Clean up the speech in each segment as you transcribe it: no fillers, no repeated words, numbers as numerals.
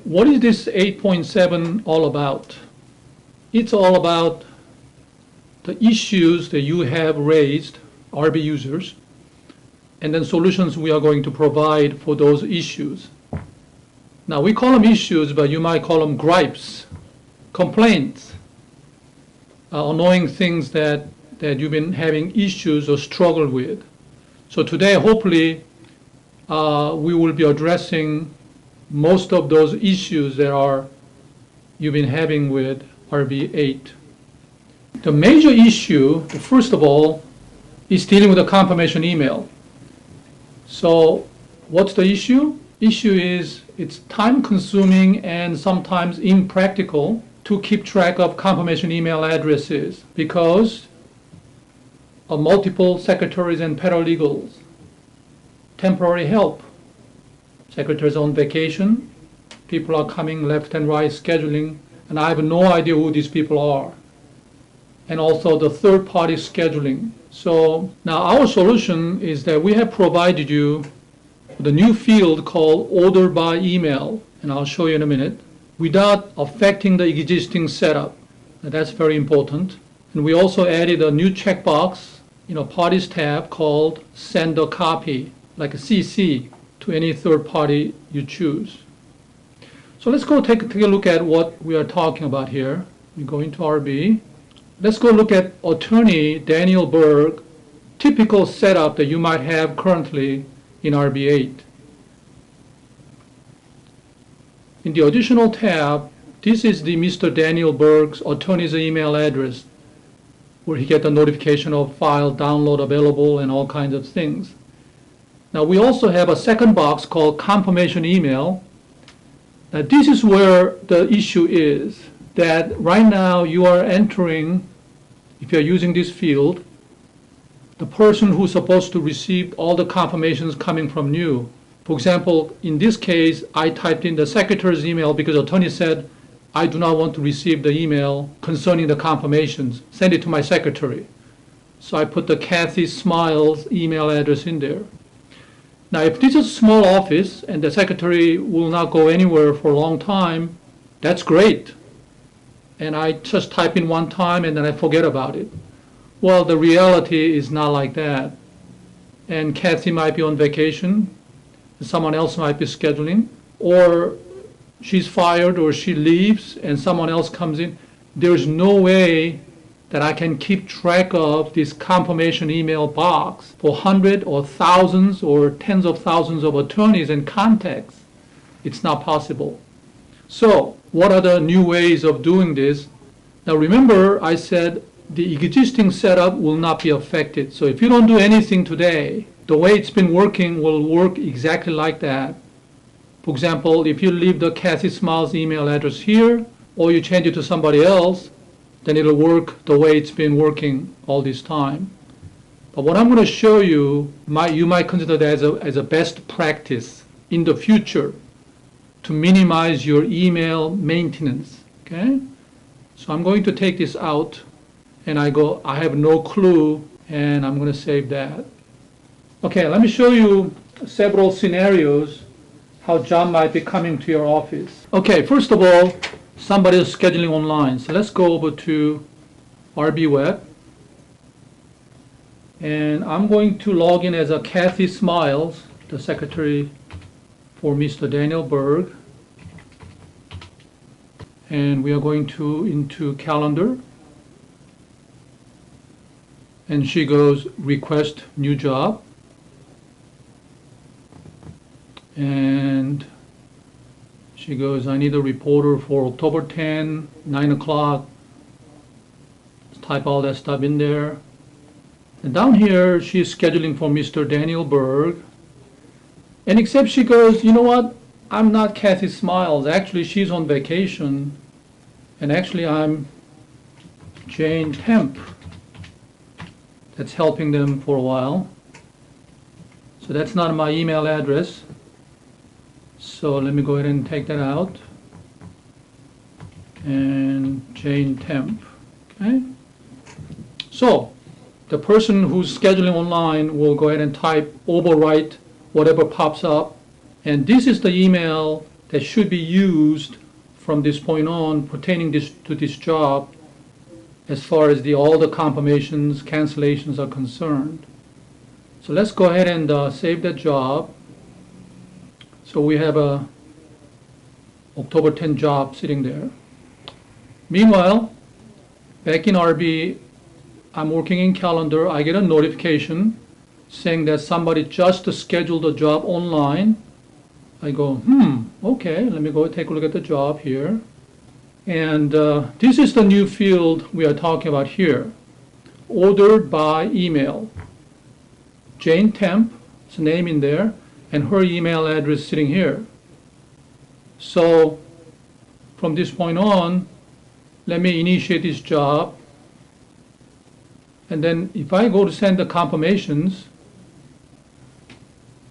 what is this 8.7 all about? It's all about the issues that you have raised, RB users, and then solutions we are going to provide for those issues. Now, we call them issues, but you might call them gripes, complaints, annoying things that you've been having issues or struggled with. So today, hopefully, we will be addressing most of those issues that you've been having with RB8. The major issue, first of all, is dealing with the confirmation email. So what's the issue? Issue is it's time-consuming and sometimes impractical to keep track of confirmation email addresses because of multiple secretaries and paralegals, temporary help, secretaries on vacation, people are coming left and right scheduling, and I have no idea who these people are. And also the third-party scheduling. So now our solution is that we have provided you the new field called Order by Email, and I'll show you in a minute, without affecting the existing setup. Now that's very important. And we also added a new checkbox in a Parties tab called Send a Copy, like a CC to any third party you choose. So let's go take a look at what we are talking about here. We go into RB. Let's go look at attorney Daniel Berg, typical setup that you might have currently in RB8. In the additional tab, this is the Mr. Daniel Berg's attorney's email address, where he gets a notification of file download available and all kinds of things. Now we also have a second box called confirmation email. Now this is where the issue is, that right now you are entering, if you're using this field, the person who's supposed to receive all the confirmations coming from you. For example, in this case, I typed in the secretary's email because the attorney said, I do not want to receive the email concerning the confirmations. Send it to my secretary. So I put the Kathy Smiles email address in there. Now, if this is a small office and the secretary will not go anywhere for a long time, that's great. And I just type in one time and then I forget about it. Well, the reality is not like that. And Kathy might be on vacation, someone else might be scheduling, or she's fired or she leaves and someone else comes in. There's no way that I can keep track of this confirmation email box for hundreds or thousands or tens of thousands of attorneys and contacts. It's not possible. So what are the new ways of doing this? Now remember, I said the existing setup will not be affected. So if you don't do anything today, the way it's been working will work exactly like that. For example, if you leave the Kathy Smiles email address here, or you change it to somebody else, then it'll work the way it's been working all this time. But what I'm going to show you, you might consider that as a best practice in the future to minimize your email maintenance. Okay? So I'm going to take this out, and I have no clue, and I'm going to save that. Okay, let me show you several scenarios how John might be coming to your office. Okay, first of all, somebody is scheduling online. So let's go over to RB Web. And I'm going to log in as a Kathy Smiles, the secretary for Mr. Daniel Berg. And we are going into calendar. And she goes request new job. And she goes, I need a reporter for October 10, 9 o'clock. Type all that stuff in there. And down here, she's scheduling for Mr. Daniel Berg. And except she goes, you know what? I'm not Kathy Smiles. Actually, she's on vacation. And actually, I'm Jane Temp. That's helping them for a while. So that's not my email address. So let me go ahead and take that out. And Jane Temp. Okay. So the person who's scheduling online will go ahead and type overwrite whatever pops up. And this is the email that should be used from this point on pertaining to this job as far as all the confirmations, cancellations are concerned. So let's go ahead and save that job. So we have a October 10 job sitting there. Meanwhile, back in RB, I'm working in calendar. I get a notification saying that somebody just scheduled a job online. I go, okay, let me go take a look at the job here. And this is the new field we are talking about here. Ordered by email. Jane Temp's name in there, and her email address sitting here. So from this point on, let me initiate this job. And then if I go to send the confirmations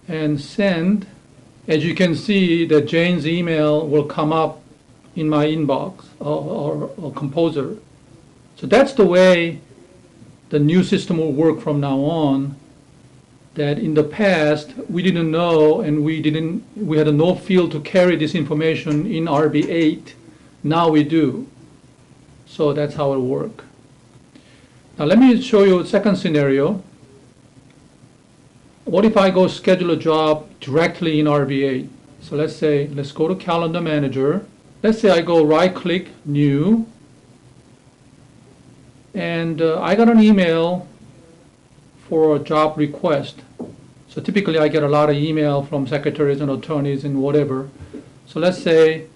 and send, as you can see that Jane's email will come up in my inbox or composer. So that's the way the new system will work from now on. That in the past we didn't know, and we had no field to carry this information in RB8. Now we do. So that's how it will work. Now let me show you a second scenario. What if I go schedule a job directly in RB8? So let's go to Calendar Manager. Let's say I go right click, New, and I got an email for a job request. So typically I get a lot of email from secretaries and attorneys and whatever. So let's say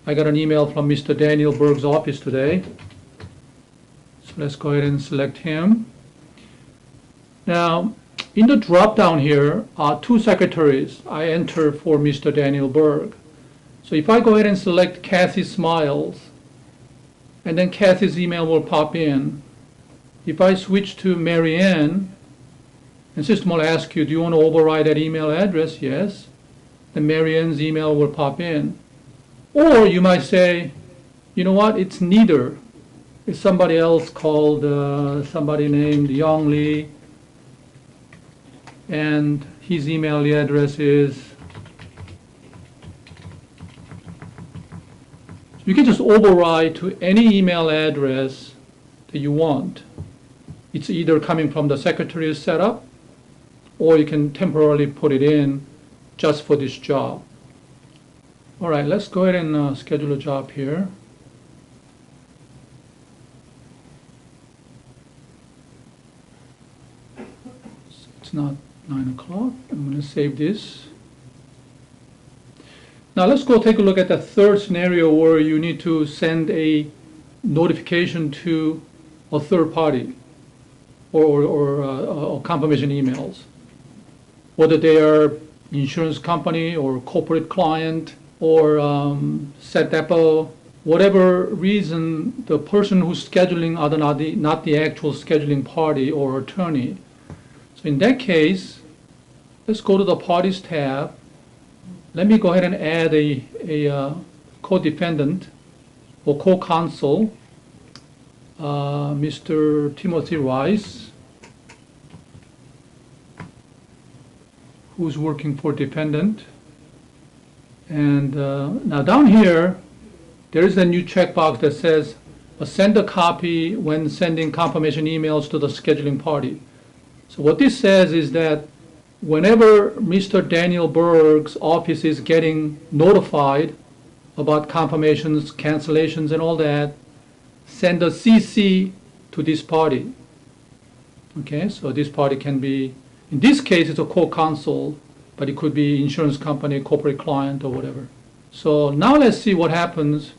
I got an email from Mr. Daniel Berg's office today. So let's go ahead and select him. Now, in the drop down here are two secretaries I enter for Mr. Daniel Berg. So if I go ahead and select Kathy Smiles, and then Kathy's email will pop in. If I switch to Mary Ann, and system will ask you, do you want to override that email address? Yes. Then Mary Ann's email will pop in. Or you might say, you know what, it's neither. It's somebody else called, somebody named Yong Lee, and his email address is, you can just override to any email address that you want. It's either coming from the secretary's setup, or you can temporarily put it in just for this job. All right, let's go ahead and schedule a job here. It's not 9 o'clock. I'm going to save this. Now let's go take a look at the third scenario where you need to send a notification to a third party or confirmation emails, whether they are insurance company or corporate client or set depot, whatever reason, the person who's scheduling are not the actual scheduling party or attorney. So in that case, let's go to the Parties tab. Let me go ahead and add a co-defendant or co-counsel, Mr. Timothy Rice, who's working for defendant. And now down here, there is a new checkbox that says, send a copy when sending confirmation emails to the scheduling party. So what this says is that whenever Mr. Daniel Berg's office is getting notified about confirmations, cancellations, and all that, send a CC to this party. Okay, so this party can be, in this case, it's a co-counsel, but it could be insurance company, corporate client, or whatever. So now let's see what happens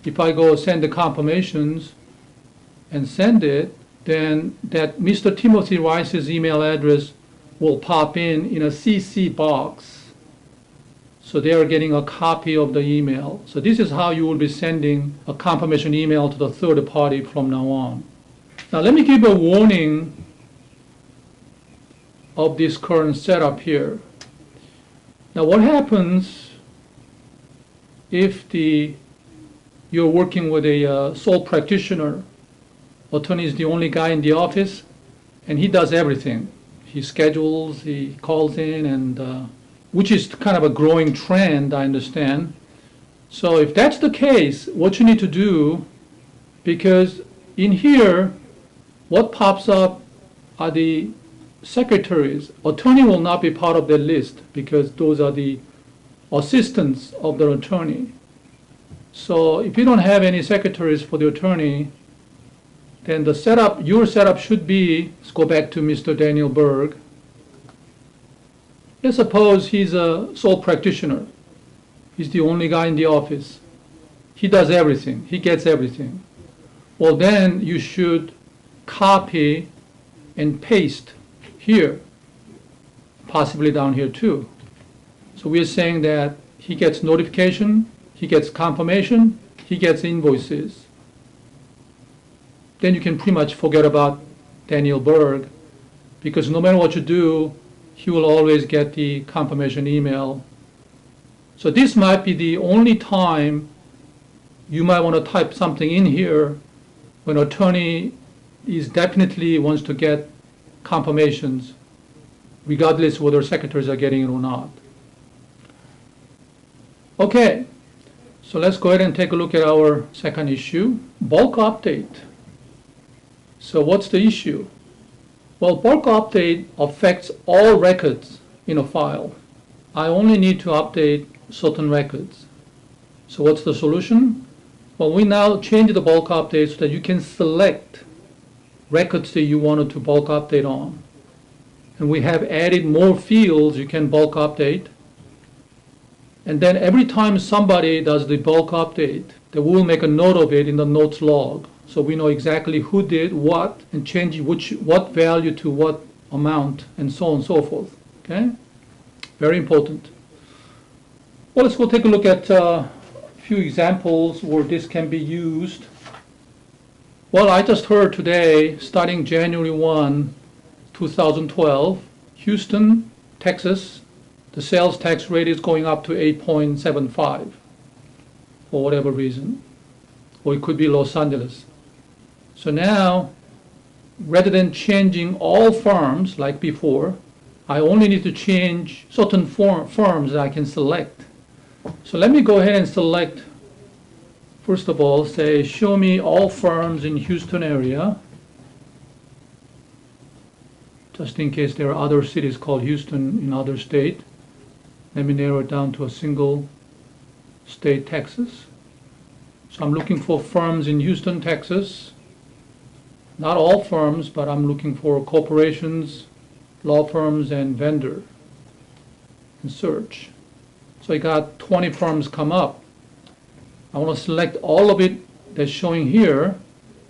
if I go send the confirmations and send it, then that Mr. Timothy Rice's email address will pop in a CC box. So they are getting a copy of the email. So this is how you will be sending a confirmation email to the third party from now on. Now let me give a warning of this current setup here. Now what happens if you're working with a sole practitioner? Attorney is the only guy in the office, and he does everything. He schedules, he calls in, and which is kind of a growing trend, I understand. So if that's the case, what you need to do, because in here, what pops up are the secretaries. Attorney will not be part of that list because those are the assistants of the attorney. So if you don't have any secretaries for the attorney, then the setup, your setup should be, let's go back to Mr. Daniel Berg. Let's suppose he's a sole practitioner. He's the only guy in the office. He does everything. He gets everything. Well, then you should copy and paste here, possibly down here too. So we're saying that he gets notification, he gets confirmation, he gets invoices. Then you can pretty much forget about Daniel Berg, because no matter what you do, he will always get the confirmation email. So this might be the only time you might want to type something in here when an attorney is definitely wants to get confirmations, regardless whether secretaries are getting it or not. Okay, so let's go ahead and take a look at our second issue, bulk update. So what's the issue? Well, bulk update affects all records in a file. I only need to update certain records. So what's the solution? Well, we now change the bulk update so that you can select records that you wanted to bulk update on. And we have added more fields you can bulk update. And then every time somebody does the bulk update, they will make a note of it in the notes log. So we know exactly who did what and change what value to what amount and so on and so forth. Okay? Very important. Well, let's go take a look at a few examples where this can be used. Well, I just heard today, starting January 1, 2012, Houston, Texas, the sales tax rate is going up to 8.75 for whatever reason. Or it could be Los Angeles. So now, rather than changing all firms like before, I only need to change certain firms that I can select. So let me go ahead and select, first of all, say, show me all firms in Houston area, just in case there are other cities called Houston in other state. Let me narrow it down to a single state, Texas. So I'm looking for firms in Houston, Texas. Not all firms, but I'm looking for corporations, law firms, and vendor, and search. So I got 20 firms come up. I want to select all of it that's showing here.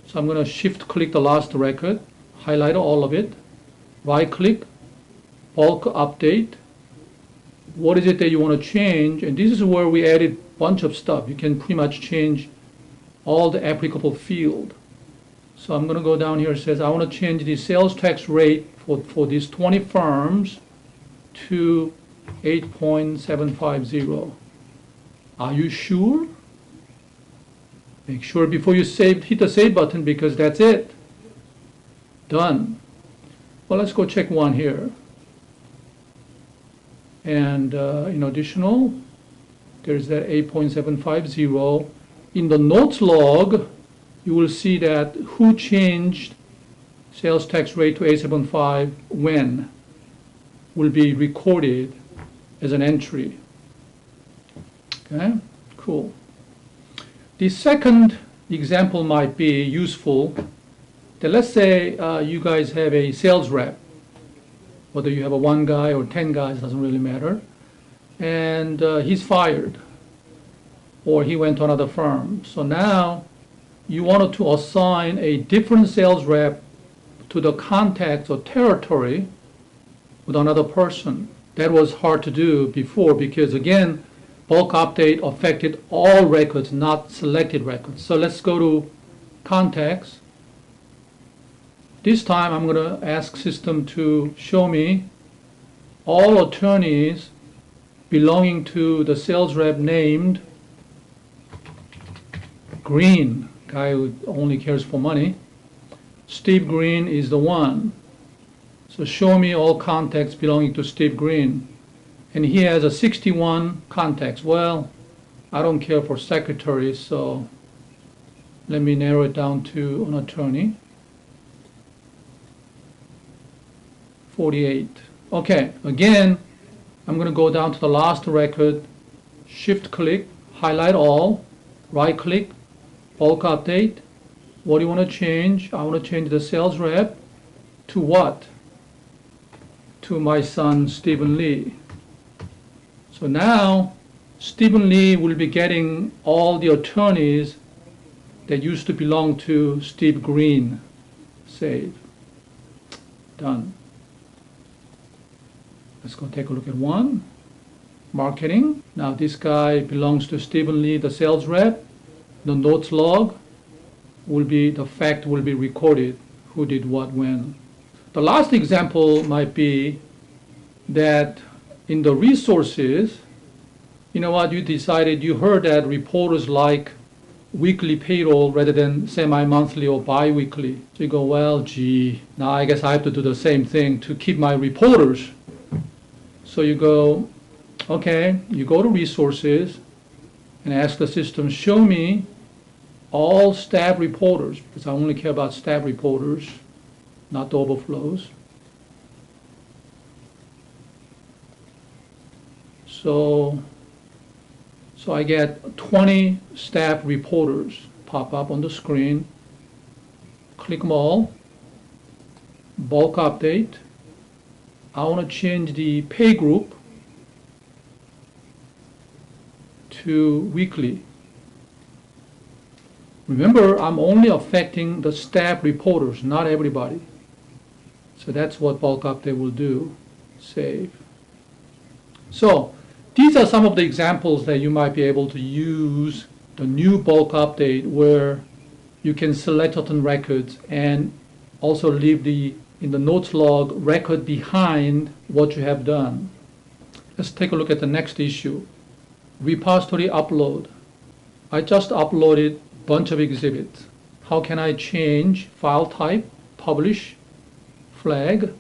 So I'm going to shift click the last record, highlight all of it, right click, bulk update. What is it that you want to change? And this is where we added a bunch of stuff. You can pretty much change all the applicable field. So I'm going to go down here. It says I want to change the sales tax rate for these 20 firms to 8.750. Are you sure? Make sure before you hit the save button, because that's it. Done. Well, let's go check one here. And in additional, there's that 8.750. In the notes log, you will see that who changed sales tax rate to 875 when will be recorded as an entry. Okay, cool. The second example might be useful. That let's say you guys have a sales rep, whether you have a 1 guy or 10 guys, doesn't really matter, and he's fired or he went to another firm. So now you wanted to assign a different sales rep to the contacts or territory with another person. That was hard to do before because, again, bulk update affected all records, not selected records. So let's go to contacts. This time I'm going to ask system to show me all attorneys belonging to the sales rep named Green, guy who only cares for money. Steve Green is the one. So show me all contacts belonging to Steve Green. And he has a 61 contacts. Well, I don't care for secretary, so let me narrow it down to an attorney. 48. Okay, again, I'm going to go down to the last record, shift click, highlight all, right click, bulk update. What do you want to change? I want to change the sales rep to what? To my son, Stephen Lee. So now, Stephen Lee will be getting all the attorneys that used to belong to Steve Green. Save. Done. Let's go take a look at one. Marketing. Now this guy belongs to Stephen Lee, the sales rep. The notes log will be, the fact will be recorded. Who did what when. The last example might be that in the resources, you know what, you decided, you heard that reporters like weekly payroll rather than semi-monthly or bi-weekly. So you go, well, gee, now I guess I have to do the same thing to keep my reporters. So you go, okay, you go to resources and ask the system, show me all staff reporters, because I only care about staff reporters, not the overflows. So I get 20 staff reporters pop up on the screen. Click them all. Bulk update. I want to change the pay group to weekly. Remember, I'm only affecting the staff reporters, not everybody. So that's what bulk update will do. Save. So these are some of the examples that you might be able to use the new bulk update, where you can select certain records and also leave in the notes log record behind what you have done. Let's take a look at the next issue. Repository upload. I just uploaded a bunch of exhibits. How can I change file type, publish, flag,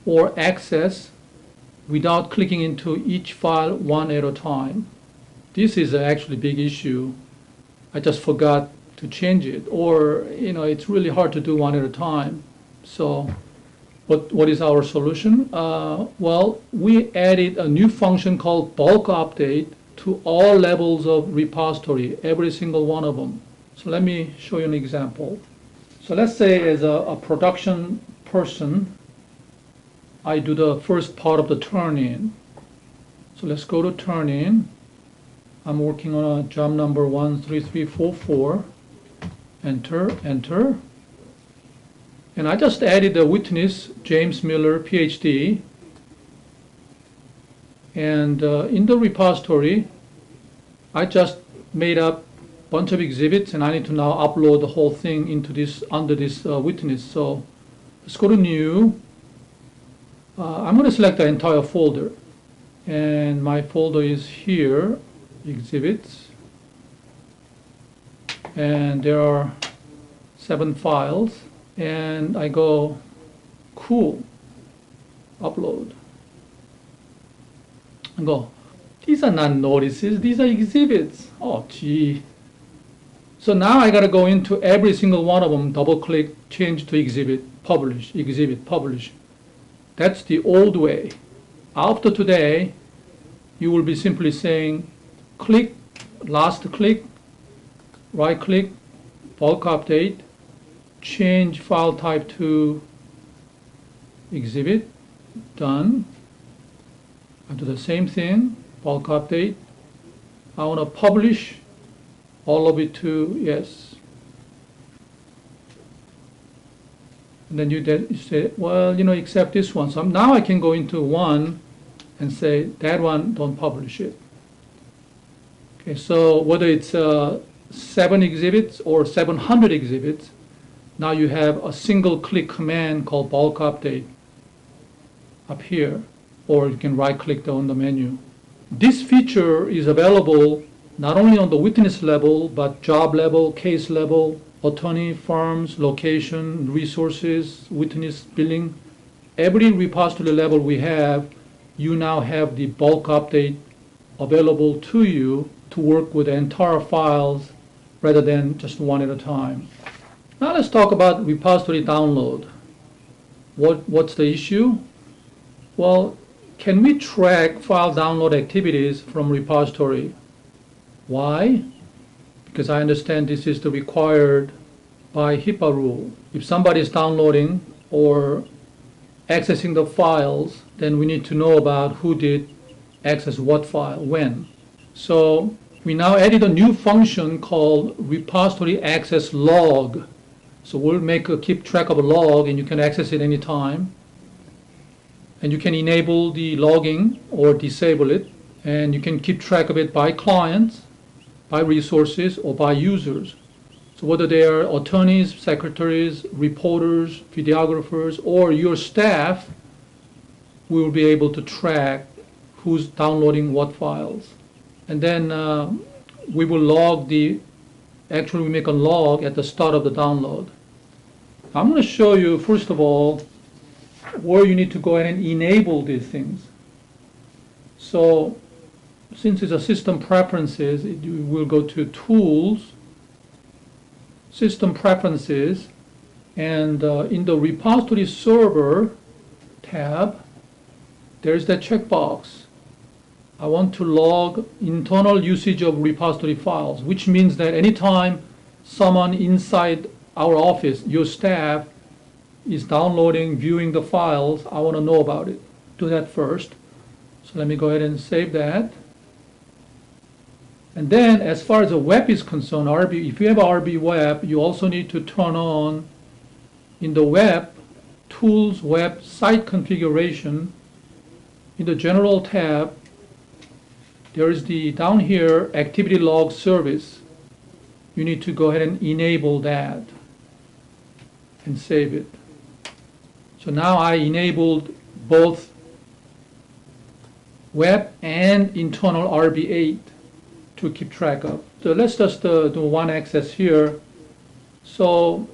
or access without clicking into each file one at a time? This is actually a big issue. I just forgot to change it, or it's really hard to do one at a time. So what is our solution? Well, we added a new function called bulk update to all levels of repository, every single one of them. So let me show you an example. So let's say as a production person, I do the first part of the turn-in. So let's go to turn-in. I'm working on a job number 13344. Enter, enter. And I just added a witness, James Miller, PhD. And in the repository, I just made up a bunch of exhibits, and I need to now upload the whole thing into this, under this witness. So let's go to new. I'm going to select the entire folder, and my folder is here, exhibits, and there are 7 files, and I go, cool, upload. I go, these are not notices, these are exhibits. Oh, gee. So now I got to go into every single one of them, double click, change to exhibit, publish, exhibit, publish. That's the old way. After today, you will be simply saying, click, last click, right click, bulk update, change file type to exhibit, done. I do the same thing, bulk update. I want to publish all of it to yes. And then you say, well, except this one. So now I can go into one and say, that one, don't publish it. Okay, so whether it's 7 exhibits or 700 exhibits, now you have a single click command called bulk update up here, or you can right click on the menu. This feature is available not only on the witness level, but job level, case level, attorney, firms, location, resources, witness, billing. Every repository level we have, you now have the bulk update available to you to work with the entire files rather than just one at a time. Now let's talk about repository download. What's the issue? Well, can we track file download activities from repository? Why? Because I understand this is the required by HIPAA rule. If somebody is downloading or accessing the files, then we need to know about who did access what file, when. So we now added a new function called repository access log. So we'll keep track of a log, and you can access it anytime. And you can enable the logging or disable it, and you can keep track of it by clients, by resources, or by users. So whether they are attorneys, secretaries, reporters, videographers, or your staff, we will be able to track who's downloading what files. And then we will log we make a log at the start of the download. I'm going to show you, first of all, where you need to go ahead and enable these things. So since it's a system preferences, you will go to Tools, System Preferences, and in the Repository Server tab, there's that checkbox. I want to log internal usage of repository files, which means that anytime someone inside our office, your staff, is downloading, viewing the files, I want to know about it. Do that first. So let me go ahead and save that. And then as far as the web is concerned, if you have RB Web, you also need to turn on in the web, Tools, Web, Site Configuration. In the General tab, there is down here, Activity Log Service. You need to go ahead and enable that and save it. So now I enabled both web and internal RB8 to keep track of. So let's just do one access here. So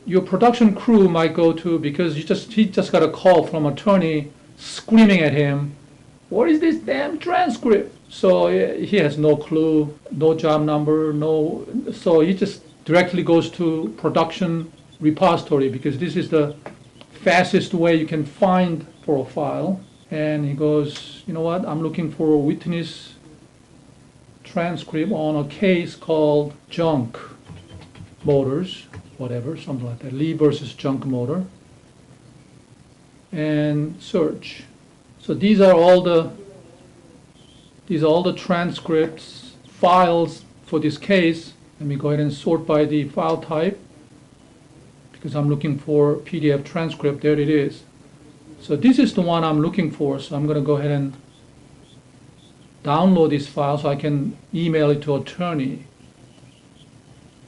your production crew might go to, because he just got a call from an attorney screaming at him, "What is this damn transcript?" So he has no clue, no job number, so he just directly goes to production repository, because this is the fastest way you can find for a file. And he goes, you know what, I'm looking for a witness transcript on a case called Junk Motors, whatever, something like that, Lee versus Junk Motor, and search. So these are all the transcripts, files for this case. Let me go ahead and sort by the file type, because I'm looking for PDF transcript. There it is. So this is the one I'm looking for. So I'm going to go ahead and download this file so I can email it to attorney.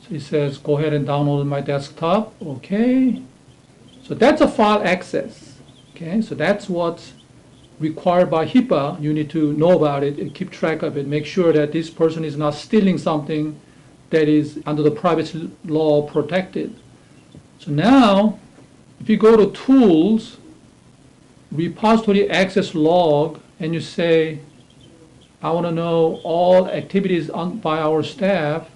So it says, go ahead and download my desktop. Okay. So that's a file access. Okay. So that's what's required by HIPAA. You need to know about it and keep track of it. Make sure that this person is not stealing something that is under the privacy law protected. So now, if you go to Tools, Repository Access Log, and you say, I want to know all activities by our staff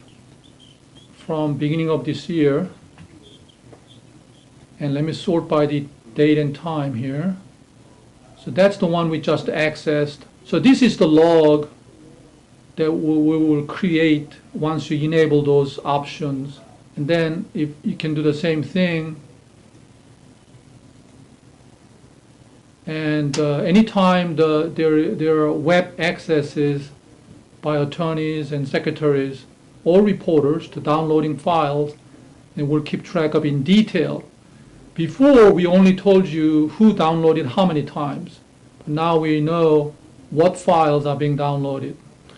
from beginning of this year, and let me sort by the date and time here. So that's the one we just accessed. So this is the log that we will create once you enable those options. And then if you can do the same thing, and anytime there are web accesses by attorneys and secretaries or reporters to downloading files, and we'll keep track of in detail. Before, we only told you who downloaded how many times. But now we know what files are being downloaded.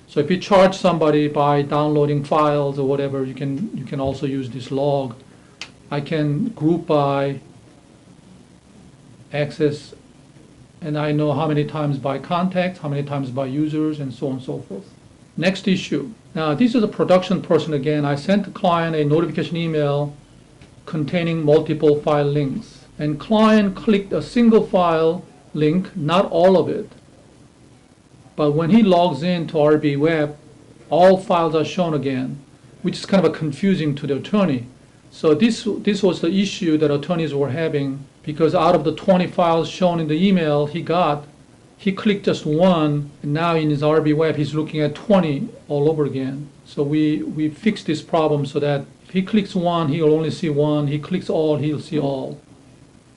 So if you charge somebody by downloading files or whatever, you can also use this log. I can group by access, and I know how many times by contacts, how many times by users, and so on and so forth. Next issue. Now this is a production person again. I sent the client a notification email containing multiple file links. And client clicked a single file link, not all of it. But when he logs in to RB Web, all files are shown again, which is kind of confusing to the attorney. So this was the issue that attorneys were having, because out of the 20 files shown in the email he clicked just one, and now in his RB Web he's looking at 20 all over again. So we fixed this problem so that if he clicks one, he'll only see one. He clicks all, he'll see all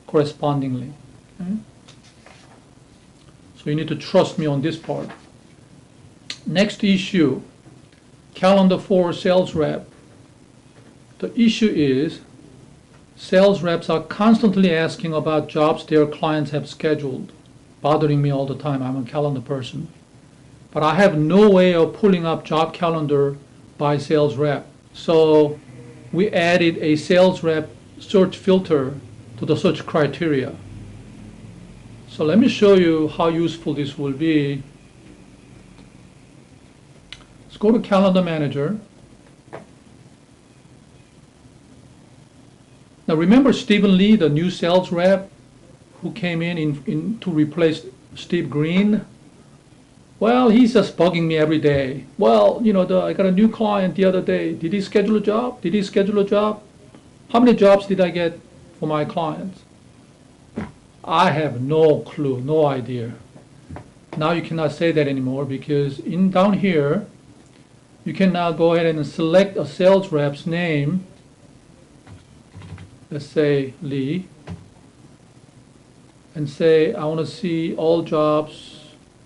correspondingly. Okay? So you need to trust me on this part. Next issue, calendar for sales rep. The issue is sales reps are constantly asking about jobs their clients have scheduled, bothering me all the time. I'm a calendar person. But I have no way of pulling up job calendar by sales rep. So we added a sales rep search filter to the search criteria. So let me show you how useful this will be. Let's go to Calendar Manager. Now remember Stephen Lee, the new sales rep who came in to replace Steve Green? Well, he's just bugging me every day. Well, you know, I got a new client the other day. Did he schedule a job? Did he schedule a job? How many jobs did I get for my clients? I have no clue, no idea. Now you cannot say that anymore, because down here, you can now go ahead and select a sales rep's name. Let's say Lee, and say I want to see all jobs.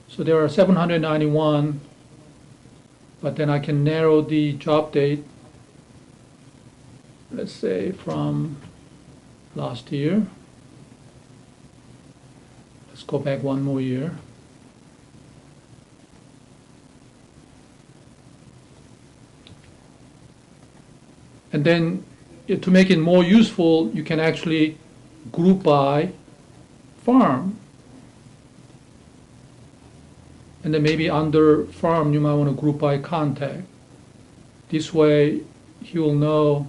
So there are 791, but then I can narrow the job date, let's say from last year. Let's go back one more year. And then to make it more useful, you can actually group by firm. And then maybe under firm, you might want to group by contact. This way, he will know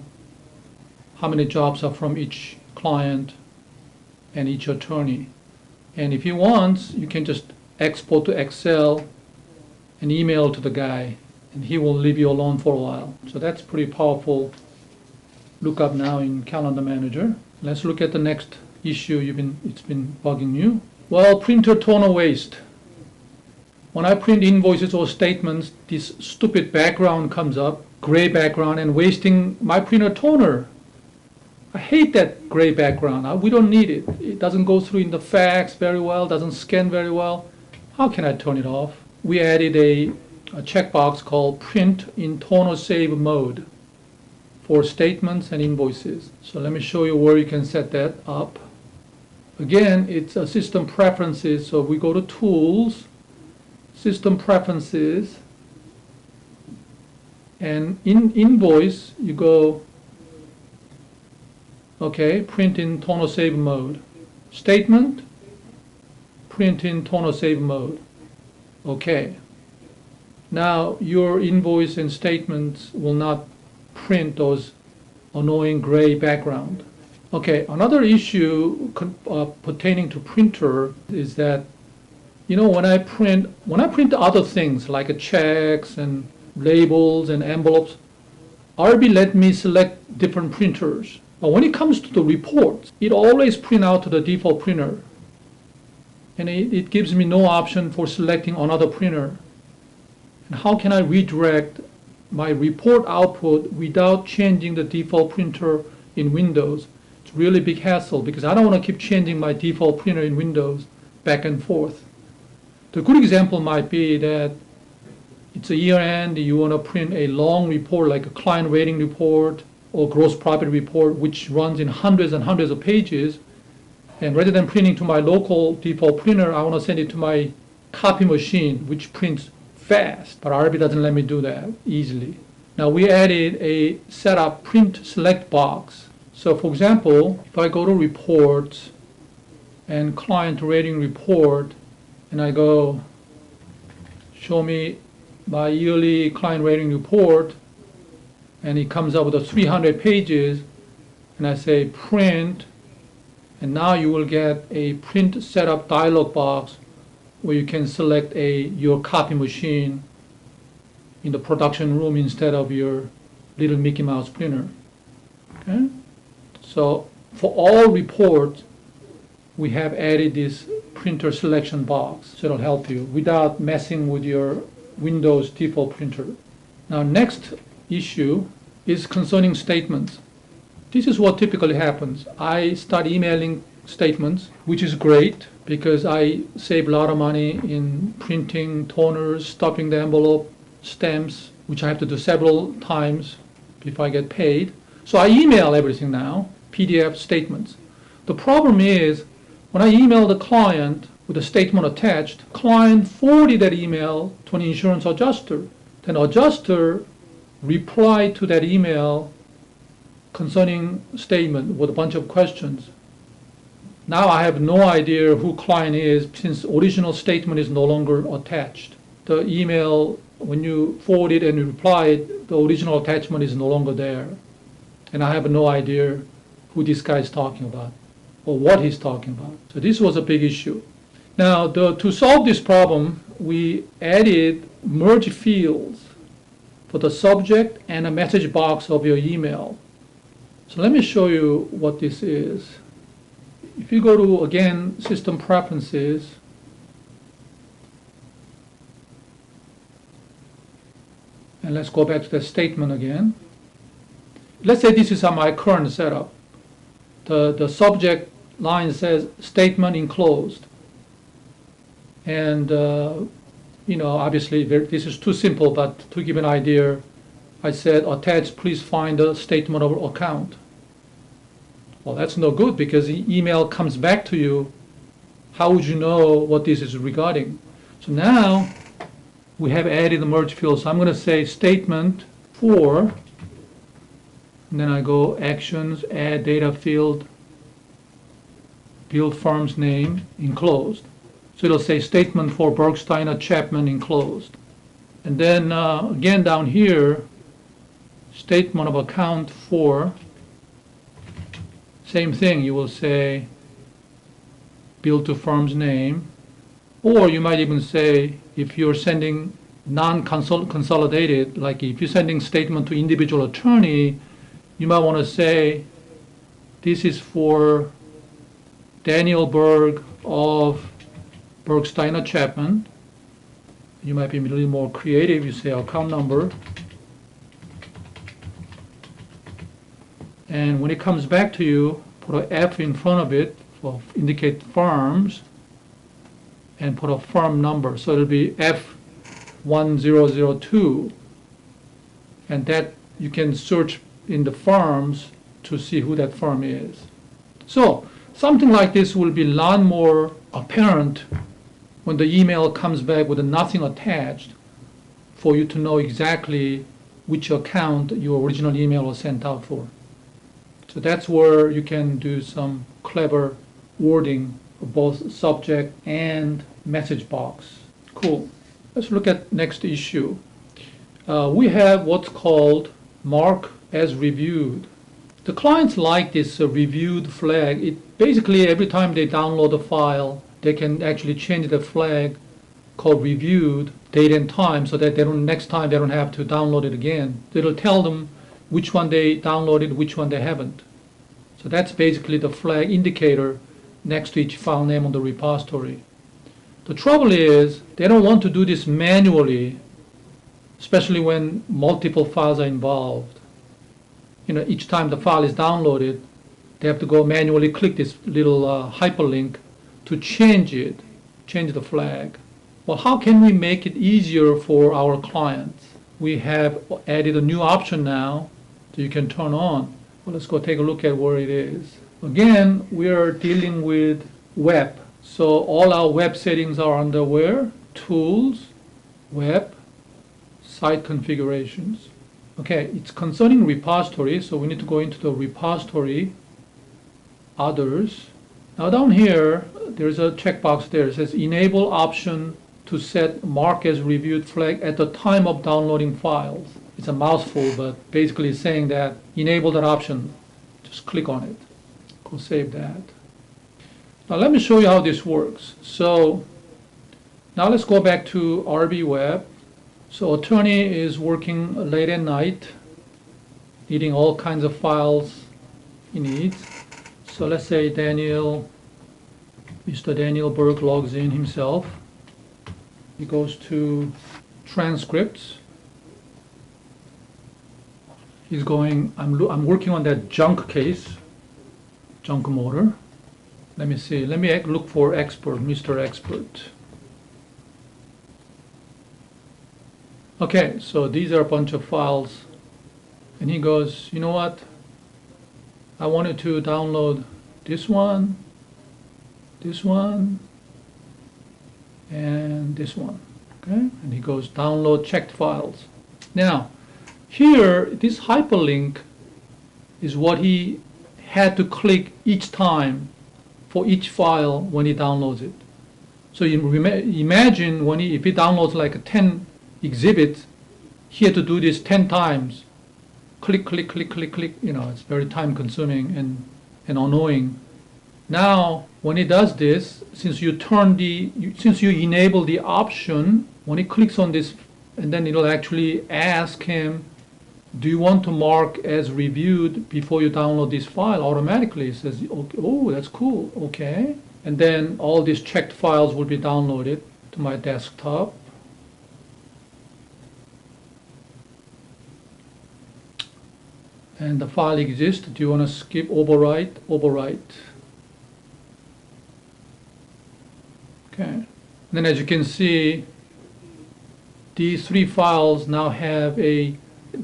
how many jobs are from each client and each attorney. And if he wants, you can just export to Excel and email to the guy, and he will leave you alone for a while. So that's pretty powerful lookup now in Calendar Manager. Let's look at the next issue it's been bugging you. Well, printer toner waste. When I print invoices or statements, this stupid background comes up, gray background, and wasting my printer toner. I hate that gray background. We don't need it. It doesn't go through in the fax very well, doesn't scan very well. How can I turn it off? We added a checkbox called Print in Toner Save Mode for statements and invoices. So let me show you where you can set that up. Again, it's a System Preferences, so we go to Tools, System Preferences, and in Invoice, you go, okay, Print in Toner Save Mode. Statement, Print in Toner Save Mode. Okay. Now, your invoice and statements will not print those annoying gray background. Okay, another issue pertaining to printer is that, you know, when I print other things like checks and labels and envelopes, RB let me select different printers. But when it comes to the reports, it always print out to the default printer. And it gives me no option for selecting another printer. And how can I redirect my report output without changing the default printer in Windows? It's really big hassle because I don't want to keep changing my default printer in Windows back and forth. The good example might be that it's a year end, you want to print a long report like a client rating report or gross profit report, which runs in hundreds and hundreds of pages. And rather than printing to my local default printer, I want to send it to my copy machine, which prints fast. But RB doesn't let me do that easily. Now we added a setup print select box. So for example, if I go to reports and client rating report, and I go show me my yearly client rating report, and it comes up with 300 pages, and I say print, and now you will get a print setup dialog box where you can select your copy machine, in the production room instead of your little Mickey Mouse printer. Okay? So for all reports, we have added this printer selection box, so it'll help you without messing with your Windows default printer. Now, next issue is concerning statements. This is what typically happens. I start emailing statements, which is great because I save a lot of money in printing, toners, stuffing the envelope, stamps, which I have to do several times before I get paid. So I email everything now, PDF statements. The problem is, when I email the client with a statement attached, client forwarded that email to an insurance adjuster. Then adjuster replied to that email concerning statement with a bunch of questions. Now I have no idea who client is since original statement is no longer attached. The email, when you forward it and you reply it, the original attachment is no longer there. And I have no idea who this guy is talking about or what he's talking about. So this was a big issue. Now, to solve this problem, we added merge fields for the subject and a message box of your email. So let me show you what this is. If you go to, again, System Preferences, and let's go back to the statement again. Let's say this is my current setup. The subject line says statement enclosed. And, obviously this is too simple, but to give an idea, I said, attached, please find a statement of account. Well, that's no good because the email comes back to you. How would you know what this is regarding? So now we have added the merge field. So I'm going to say statement for, and then I go actions, add data field, build firm's name, enclosed. So it'll say statement for Bergsteiner Chapman enclosed. And then again down here, statement of account for, same thing, you will say build to firm's name, or you might even say if you're sending non-consolidated, like if you're sending statement to individual attorney, you might want to say this is for Daniel Berg of Bergsteiner Chapman. You might be a little more creative. You say account number. And when it comes back to you, put an F in front of it for indicate firms and put a firm number. So it'll be F1002. And that you can search in the firms to see who that firm is. So something like this will be a lot more apparent when the email comes back with nothing attached for you to know exactly which account your original email was sent out for. So that's where you can do some clever wording for both subject and message box. Cool. Let's look at next issue. We have what's called mark as reviewed. The clients like this reviewed flag. It basically every time they download a file, they can actually change the flag called reviewed, date and time, so that they don't, next time they don't have to download it again. It'll tell them which one they downloaded, which one they haven't. So that's basically the flag indicator next to each file name on the repository. The trouble is they don't want to do this manually, especially when multiple files are involved. Each time the file is downloaded, they have to go manually click this little hyperlink to change it, change the flag. Well, how can we make it easier for our clients? We have added a new option now that you can turn on. Well, let's go take a look at where it is. Again, we are dealing with web. So all our web settings are under where? Tools, web, site configurations. Okay, it's concerning repository, so we need to go into the repository, others. Now down here, there's a checkbox there. It says enable option to set mark as reviewed flag at the time of downloading files. It's a mouthful, but basically it's saying that enable that option. Just click on it. Go save that. Now let me show you how this works. So now let's go back to RB Web. So attorney is working late at night, needing all kinds of files he needs. So let's say Mr. Daniel Berg logs in himself. He goes to transcripts. He's going, I'm working on that junk case, junk motor. Let me see, let me look for expert, Mr. Expert. Okay, so these are a bunch of files. And he goes, you know what? I wanted to download this one, and this one. Okay, and he goes download checked files. Now, here, this hyperlink is what he had to click each time for each file when he downloads it. So you imagine if he downloads like 10 exhibits, he had to do this 10 times. Click, click, click, click, click. You know, it's very time consuming and annoying. Now, when he does this, since you enable the option, when he clicks on this, and then it'll actually ask him, do you want to mark as reviewed before you download this file? Automatically it says, oh, that's cool, okay. And then all these checked files will be downloaded to my desktop. And the file exists. Do you want to skip overwrite? Overwrite. Okay. And then as you can see, these 3 files now have a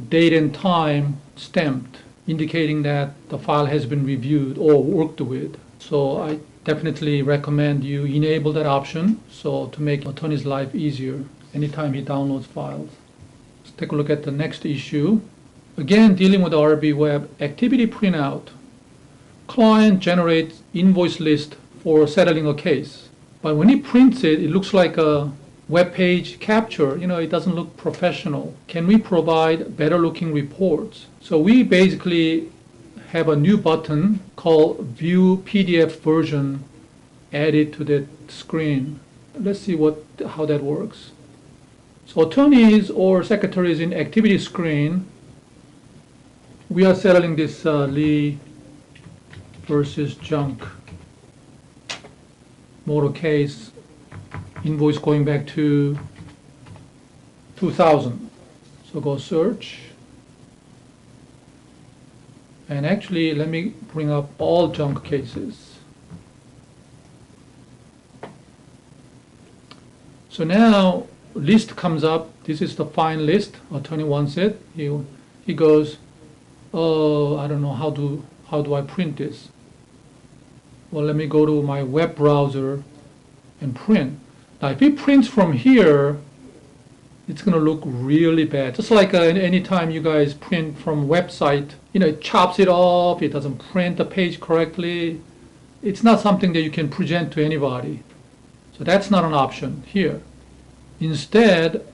date and time stamped, indicating that the file has been reviewed or worked with. So I definitely recommend you enable that option so to make attorney's life easier anytime he downloads files. Let's take a look at the next issue. Again, dealing with RB Web, activity printout. Client generates invoice list for settling a case. But when he prints it, it looks like a web page capture. You know, it doesn't look professional. Can we provide better looking reports? So we basically have a new button called View PDF Version added to that screen. Let's see how that works. So attorneys or secretaries in activity screen, we are settling this Lee versus Junk motor case, invoice going back to 2000. So go search. And actually, let me bring up all junk cases. So now, list comes up. This is the fine list. Attorney wants it. He goes, oh, I don't know, how do I print this? Well, let me go to my web browser and print. Now, if it prints from here, it's going to look really bad. Just like anytime you guys print from website, you know, it chops it off, it doesn't print the page correctly. It's not something that you can present to anybody. So that's not an option here. Instead,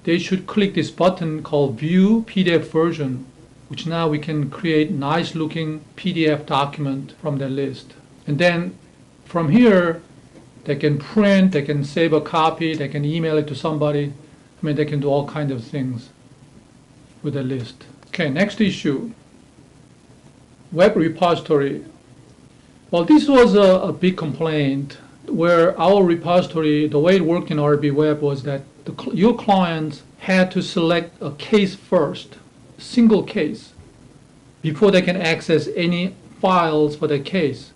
they should click this button called View PDF Version, which now we can create nice looking PDF document from the list. And then from here, they can print, they can save a copy, they can email it to somebody. I mean, they can do all kinds of things with the list. Okay, next issue. Web repository. Well, this was a big complaint where our repository, the way it worked in RB Web was that your clients had to select a case first, a single case, before they can access any files for their case.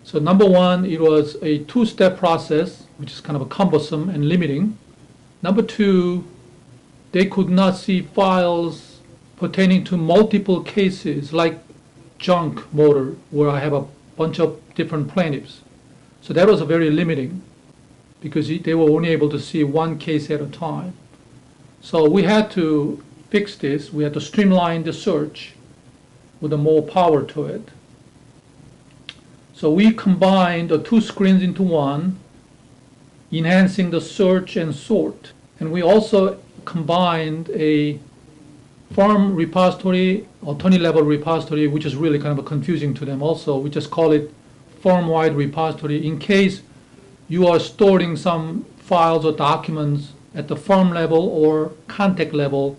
So number one, it was a 2-step process, which is kind of a cumbersome and limiting. Number two, they could not see files pertaining to multiple cases, like junk motor, where I have a bunch of different plaintiffs. So that was very limiting, because they were only able to see one case at a time. So we had to fix this. We had to streamline the search with more power to it. So we combined the 2 screens into one, enhancing the search and sort. And we also combined a firm repository, attorney level repository, which is really kind of confusing to them also. We just call it firm-wide repository in case you are storing some files or documents at the firm level or contact level,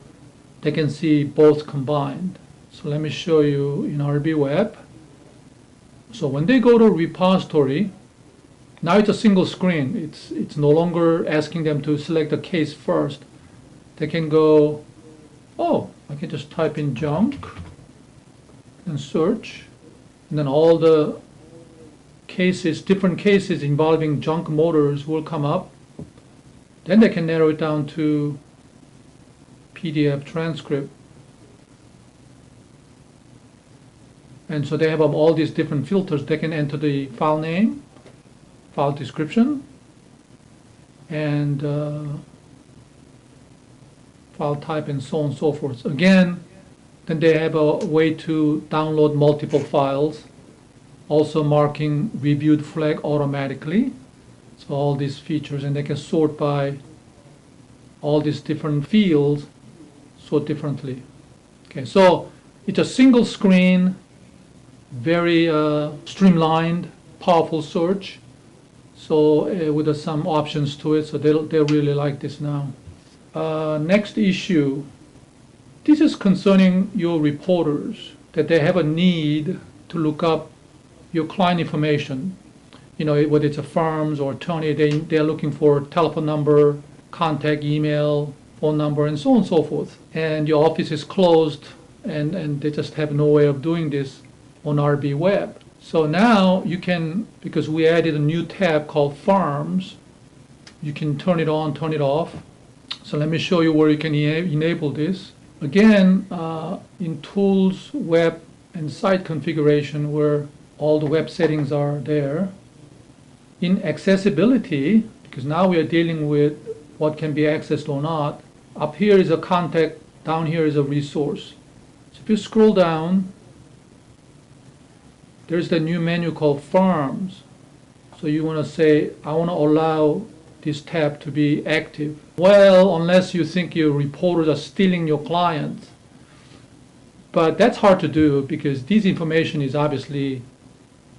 they can see both combined. So let me show you in RB Web. So when they go to repository, now it's a single screen. It's no longer asking them to select a case first. They can go, oh, I can just type in junk and search, and then all the cases, different cases involving junk motors will come up. Then they can narrow it down to PDF transcript. And so they have all these different filters. They can enter the file name, file description, and file type, and so on and so forth. Again, then they have a way to download multiple files, also marking reviewed flag automatically. So all these features, and they can sort by all these different fields, sort differently. Okay, so it's a single screen, very streamlined, powerful search. So with some options to it, so they really like this now. Next issue, this is concerning your reporters, that they have a need to look up your client information. You know, whether it's a firms or attorney, they're looking for telephone number, contact, email, phone number, and so on and so forth. And your office is closed, and they just have no way of doing this on RB Web. So now you can, because we added a new tab called Firms, you can turn it on, turn it off. So let me show you where you can enable this. Again, in Tools, Web, and Site Configuration, where all the web settings are there. In Accessibility, because now we are dealing with what can be accessed or not, up here is a contact, down here is a resource. So if you scroll down, there's the new menu called Firms. So you want to say, I want to allow this tab to be active. Well, unless you think your reporters are stealing your clients. But that's hard to do because this information is obviously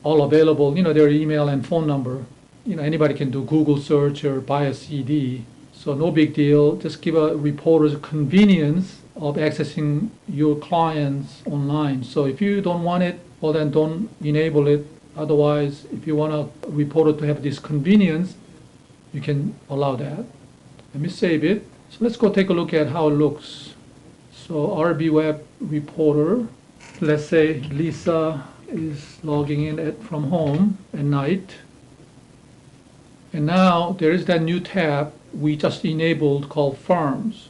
all available. You know, their email and phone number. You know, anybody can do Google search or buy a CD. So no big deal. Just give a reporter convenience of accessing your clients online. So if you don't want it, well then don't enable it. Otherwise, if you want a reporter to have this convenience, you can allow that. Let me save it. So let's go take a look at how it looks. So RB Web reporter. Let's say Lisa is logging in from home at night. And now there is that new tab we just enabled called Firms.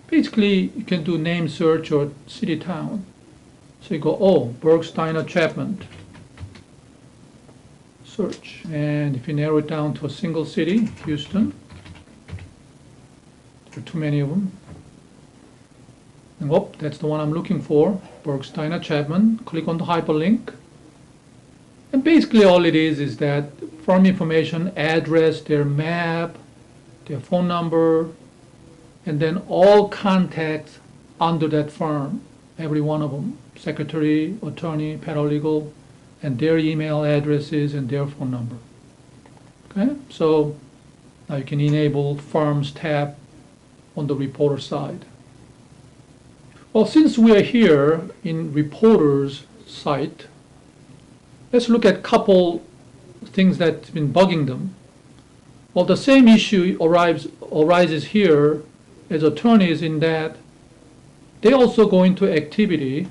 Basically, you can do name search or city town. So you go, oh, Bergsteiner Chapman. Search. And if you narrow it down to a single city, Houston, there are too many of them. And whoop, that's the one I'm looking for, Bergsteiner Chapman. Click on the hyperlink. And basically all it is that firm information, address, their map, their phone number, and then all contacts under that firm, every one of them, secretary, attorney, paralegal, and their email addresses and their phone number. Okay, so now you can enable Firms tab on the reporter side. Well, since we are here in reporter's site, let's look at a couple things that's been bugging them. Well, the same issue arises here as attorneys in that they also go into activity.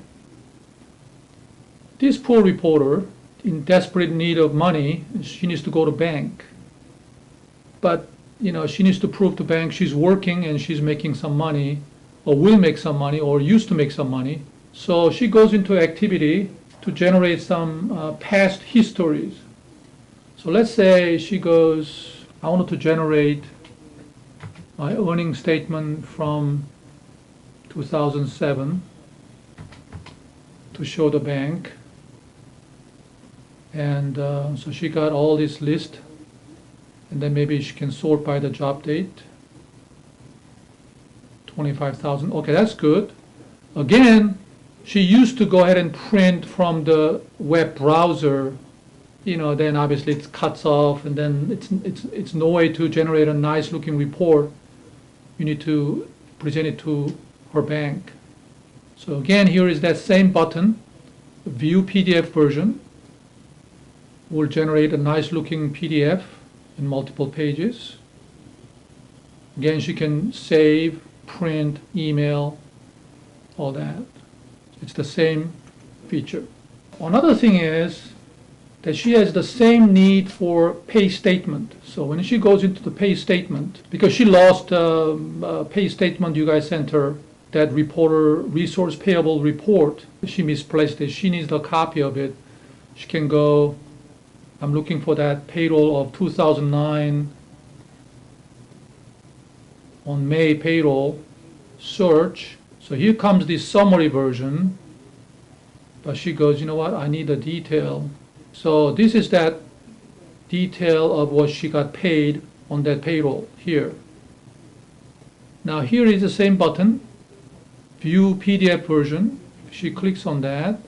This poor reporter, in desperate need of money, she needs to go to bank. But, you know, she needs to prove to bank she's working and she's making some money, or will make some money, or used to make some money. So she goes into activity to generate some past histories. So let's say she goes, I wanted to generate my earnings statement from 2007 to show the bank. And so she got all this list, and then maybe she can sort by the job date. 25,000. Okay, that's good. Again, she used to go ahead and print from the web browser then obviously it cuts off, and then it's no way to generate a nice looking report. You need to present it to her bank. So again, here is that same button, view PDF version. Will generate a nice looking PDF in multiple pages. Again, she can save, print, email, all that. It's the same feature. Another thing is that she has the same need for pay statement. So when she goes into the pay statement, because she lost a pay statement you guys sent her, that reporter resource payable report, she misplaced it. She needs a copy of it. She can go, I'm looking for that payroll of 2009 on May payroll, search. So here comes the summary version, but she goes, you know what, I need the detail. So this is that detail of what she got paid on that payroll here. Now here is the same button, view PDF version. If she clicks on that,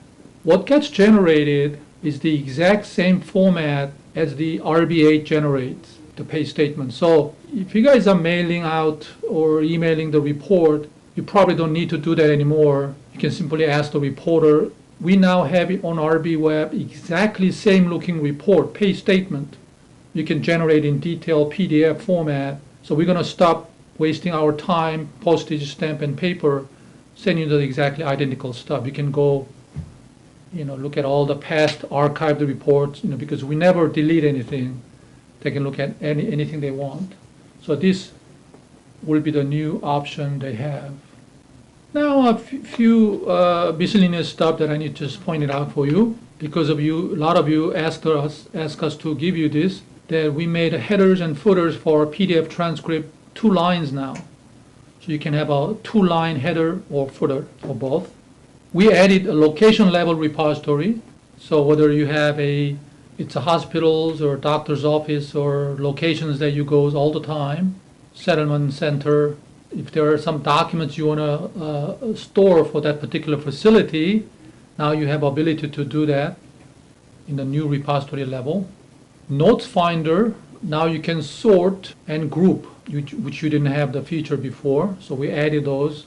what gets generated is the exact same format as the RB8 generates, the pay statement. So if you guys are mailing out or emailing the report, you probably don't need to do that anymore. You can simply ask the reporter. We now have it on RB Web, exactly same looking report, pay statement. You can generate in detail PDF format. So we're going to stop wasting our time, postage stamp and paper, sending you the exactly identical stuff. You can go, look at all the past archived reports, because we never delete anything. They can look at anything they want. So this will be the new option they have. Now a few miscellaneous stuff that I need to just point it out for you. Because of you, a lot of you asked us to give you this, that we made headers and footers for PDF transcript 2 lines now. So you can have a 2-line header or footer or both. We added a location level repository. So whether you have it's a hospitals or doctor's office or locations that you go all the time, settlement center, if there are some documents you want to store for that particular facility, now you have ability to do that in the new repository level. Notes finder, now you can sort and group, which you didn't have the feature before. So we added those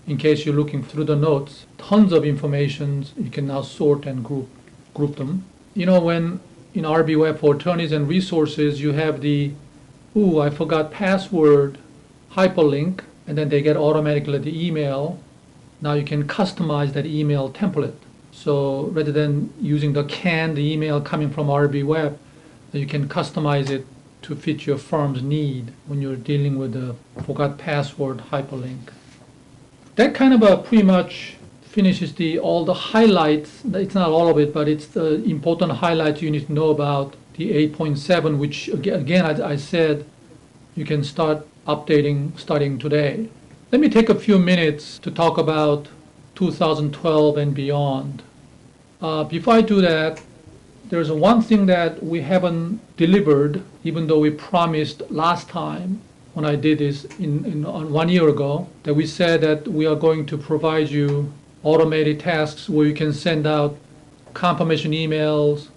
in case you're looking through the notes. Tons of information, you can now sort and group them. When in RB Web for attorneys and resources, you have the, I forgot password, hyperlink, and then they get automatically the email. Now you can customize that email template. So rather than using the canned email coming from RB Web, you can customize it to fit your firm's need when you're dealing with the forgot password hyperlink. That kind of pretty much finishes all the highlights. It's not all of it, but it's the important highlights you need to know about the 8.7, which again, I said, you can start updating starting today. Let me take a few minutes to talk about 2012 and beyond. Before I do that, there's one thing that we haven't delivered, even though we promised last time when I did this 1 year ago, that we said that we are going to provide you automated tasks where you can send out confirmation emails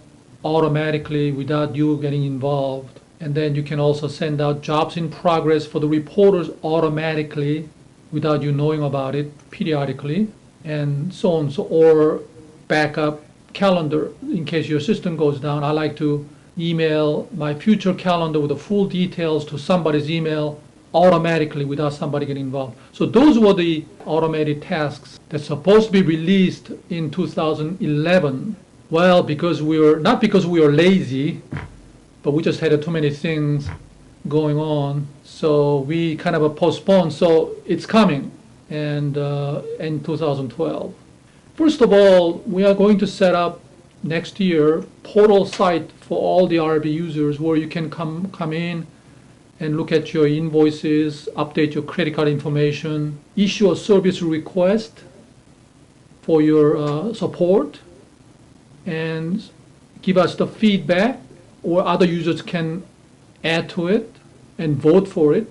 automatically without you getting involved. And then you can also send out jobs in progress for the reporters automatically without you knowing about it periodically, and so on. Or backup calendar in case your system goes down. I like to email my future calendar with the full details to somebody's email automatically without somebody getting involved. So those were the automated tasks that's supposed to be released in 2011. Well, not because we were lazy, but we just had too many things going on, so we kind of postponed. So it's coming, and in 2012. First of all, we are going to set up next year portal site for all the RB users where you can come in and look at your invoices, update your credit card information, issue a service request for your support, and give us the feedback, or other users can add to it and vote for it.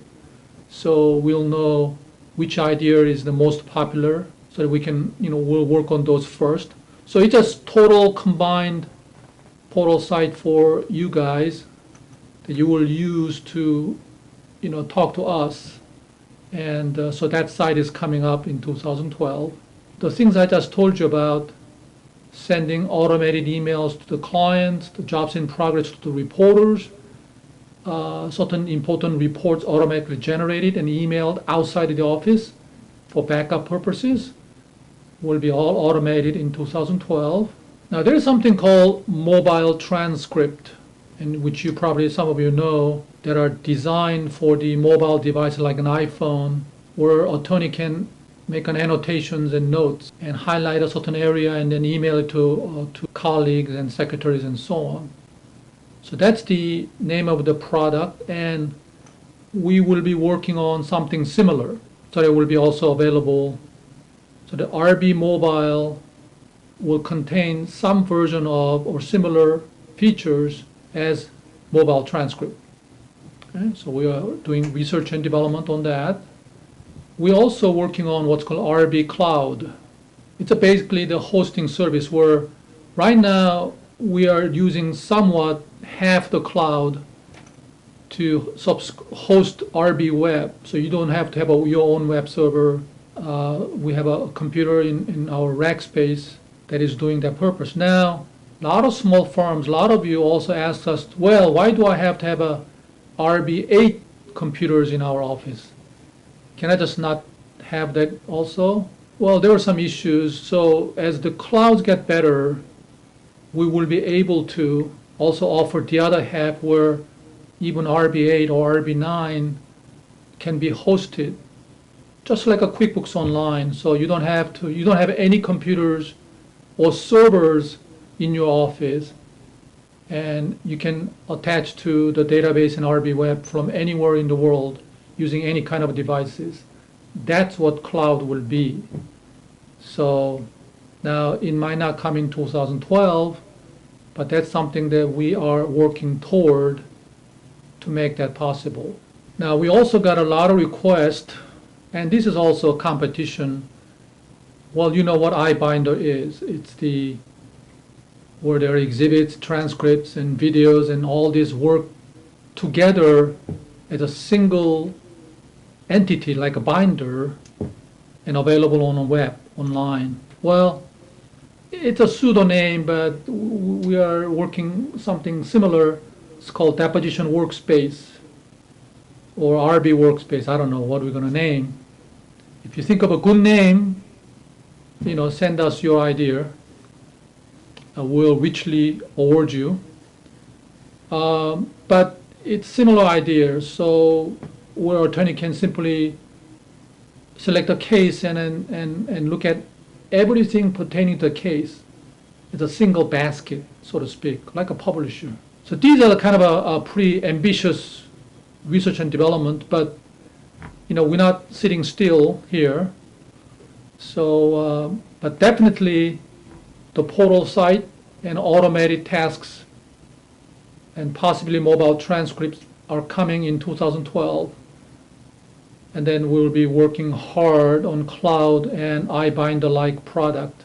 So we'll know which idea is the most popular, so that we can, we'll work on those first. So it's just total combined portal site for you guys that you will use to, talk to us. And so that site is coming up in 2012. The things I just told you about, sending automated emails to the clients, the jobs in progress to the reporters, certain important reports automatically generated and emailed outside of the office for backup purposes, will be all automated in 2012. Now there's something called mobile transcript, in which some of you know, that are designed for the mobile device like an iPhone, where attorney can make an annotations and notes and highlight a certain area and then email it to colleagues and secretaries and so on. So that's the name of the product, and we will be working on something similar. So it will be also available. So the RB Mobile will contain some version of or similar features as mobile transcript. Okay? So we are doing research and development on that. We're also working on what's called RB Cloud. It's basically the hosting service where right now we are using somewhat half the cloud to host RB Web. So you don't have to have your own web server. We have a computer in our rack space that is doing that purpose. Now, a lot of small firms, a lot of you also ask us, well, why do I have to have a RB8 computers in our office? Can I just not have that also? Well, there are some issues. So as the clouds get better, we will be able to also offer the other half where even RB8 or RB9 can be hosted, just like a QuickBooks Online. So you don't have any computers or servers in your office, and you can attach to the database in RB Web from anywhere in the world using any kind of devices. That's what cloud will be. So now it might not come in 2012, but that's something that we are working toward to make that possible. Now we also got a lot of requests, and this is also a competition. Well, you know what iBinder is. It's where there are exhibits, transcripts, and videos, and all this work together as a single entity like a binder and available on a web, online. Well, it's a pseudonym, but we are working something similar. It's called Deposition Workspace or RB Workspace. I don't know what we're going to name. If you think of a good name, send us your idea. We'll richly award you. But it's similar ideas. So where attorney can simply select a case and look at everything pertaining to the case. It's a single basket, so to speak, like a publisher. So these are kind of a pretty ambitious research and development, but we're not sitting still here. So, but definitely the portal site and automated tasks and possibly mobile transcripts are coming in 2012. And then we'll be working hard on cloud and iBinder-like product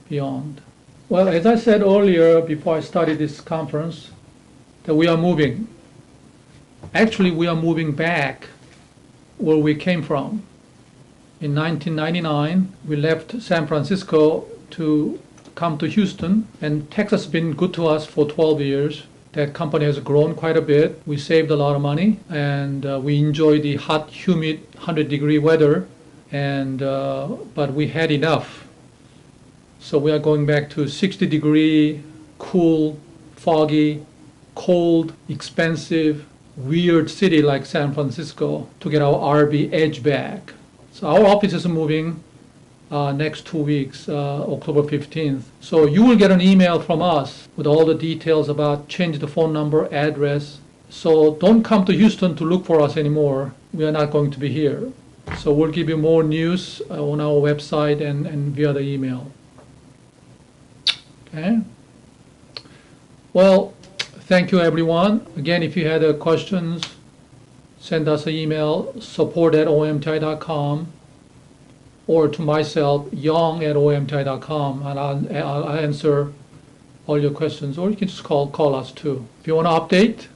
beyond. Well, as I said earlier, before I started this conference, that we are moving. Actually, we are moving back where we came from. In 1999, we left San Francisco to come to Houston, and Texas has been good to us for 12 years. That company has grown quite a bit. We saved a lot of money, and we enjoy the hot, humid, 100-degree weather, and but we had enough. So we are going back to 60-degree, cool, foggy, cold, expensive, weird city like San Francisco to get our RB edge back. So our office is moving next 2 weeks, October 15th. So you will get an email from us with all the details about change the phone number, address. So don't come to Houston to look for us anymore. We are not going to be here. So we'll give you more news on our website and via the email. Okay. Well, thank you everyone. Again, if you had questions, send us an email, support@omti.com, or to myself, yong@omti.com, and I'll answer all your questions, or you can just call us too. If you want to update,